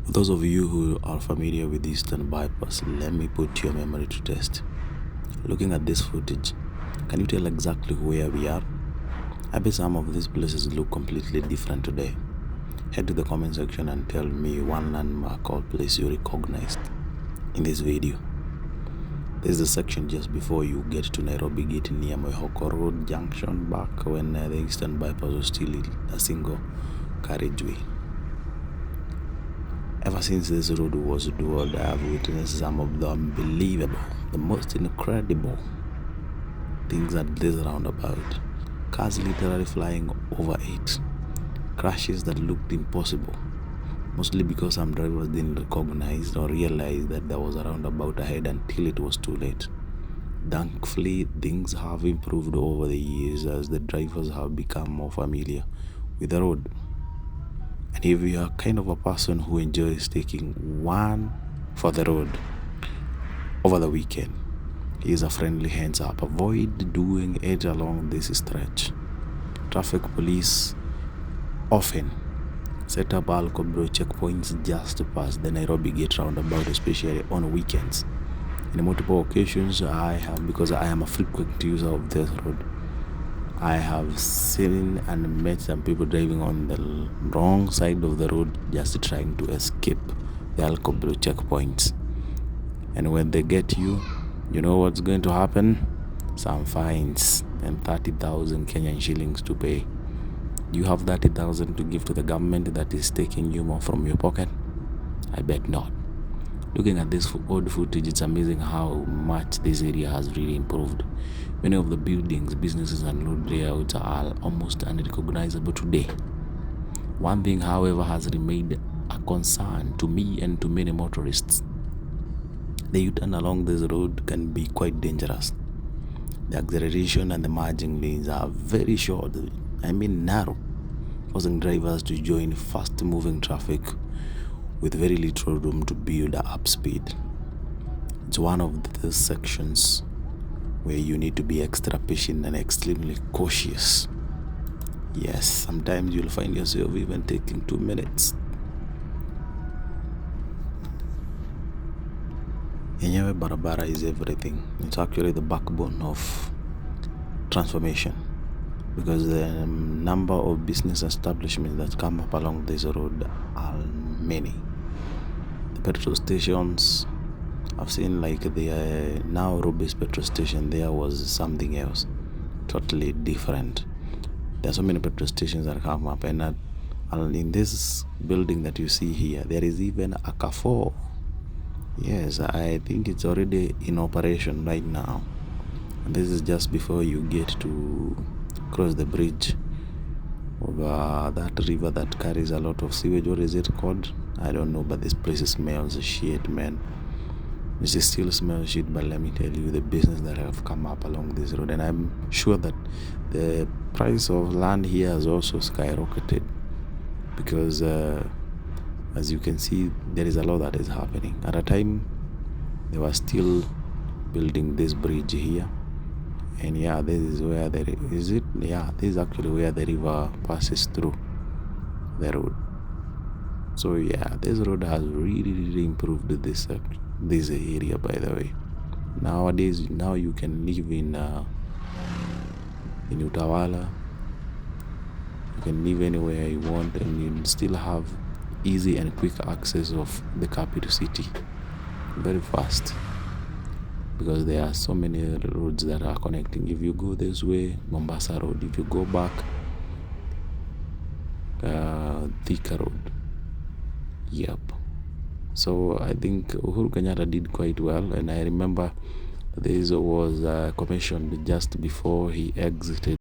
For those of you who are familiar with Eastern Bypass, let me put your memory to test. Looking at this footage, can you tell exactly where we are? I bet some of these places look completely different today. Head to the comment section and tell me one landmark or place you recognized in this video. This is the section just before you get to Nairobi Gate near Mwihoko Road junction, back when the Eastern Bypass was still a single carriageway. Ever since this road was dual, I have witnessed some of the unbelievable, the most incredible things at this roundabout. Cars literally flying over it, crashes that looked impossible, mostly because some drivers didn't recognize or realize that there was a roundabout ahead until it was too late. Thankfully, things have improved over the years as the drivers have become more familiar with the road. And if you are kind of a person who enjoys taking one for the road over the weekend, here's a friendly hands up: avoid doing it along this stretch. Traffic police often set up alcohol checkpoints just past the Nairobi Gate roundabout, especially on weekends. In multiple occasions, because I am a frequent user of this road, I have seen and met some people driving on the wrong side of the road just trying to escape the alcohol checkpoints. And when they get you, you know what's going to happen? Some fines and 30,000 Kenyan shillings to pay. You have 30,000 to give to the government that is taking you more from your pocket? I bet not. Looking at this old footage, it's amazing how much this area has really improved. Many of the buildings, businesses and road layouts are almost unrecognizable today. One thing, however, has remained a concern to me and to many motorists. The U-turn along this road can be quite dangerous. The acceleration and the merging lanes are very short, narrow, forcing drivers to join fast-moving traffic with very little room to build up speed. It's one of the sections where you need to be extra patient and extremely cautious. Yes, sometimes you'll find yourself even taking 2 minutes. Yenyewe barabara is everything. It's actually the backbone of transformation, because the number of business establishments that come up along this road are many. The petrol stations, I've seen like the now Ruby's petrol station, there was something else, totally different. There are so many petrol stations that come up, and in this building that you see here, there is even a cafe. Yes, I think it's already in operation right now. And this is just before you get to cross the bridge over that river that carries a lot of sewage. What is it called? I don't know, but this place smells shit, man. It still smells shit, but let me tell you, the business that have come up along this road, and I'm sure that the price of land here has also skyrocketed, because as you can see, there is a lot that is happening. At a time, they were still building this bridge here, and yeah, this is where this is actually where the river passes through the road. So yeah, this road has really improved this area, by the way. Nowadays, now you can live in Utawala. You can live anywhere you want, and you still have easy and quick access of the capital city, very fast, because there are so many roads that are connecting. If you go this way, Mombasa Road. If you go back, Thika Road. Yep. So I think Uhuru Kenyatta did quite well, and I remember this was commissioned just before he exited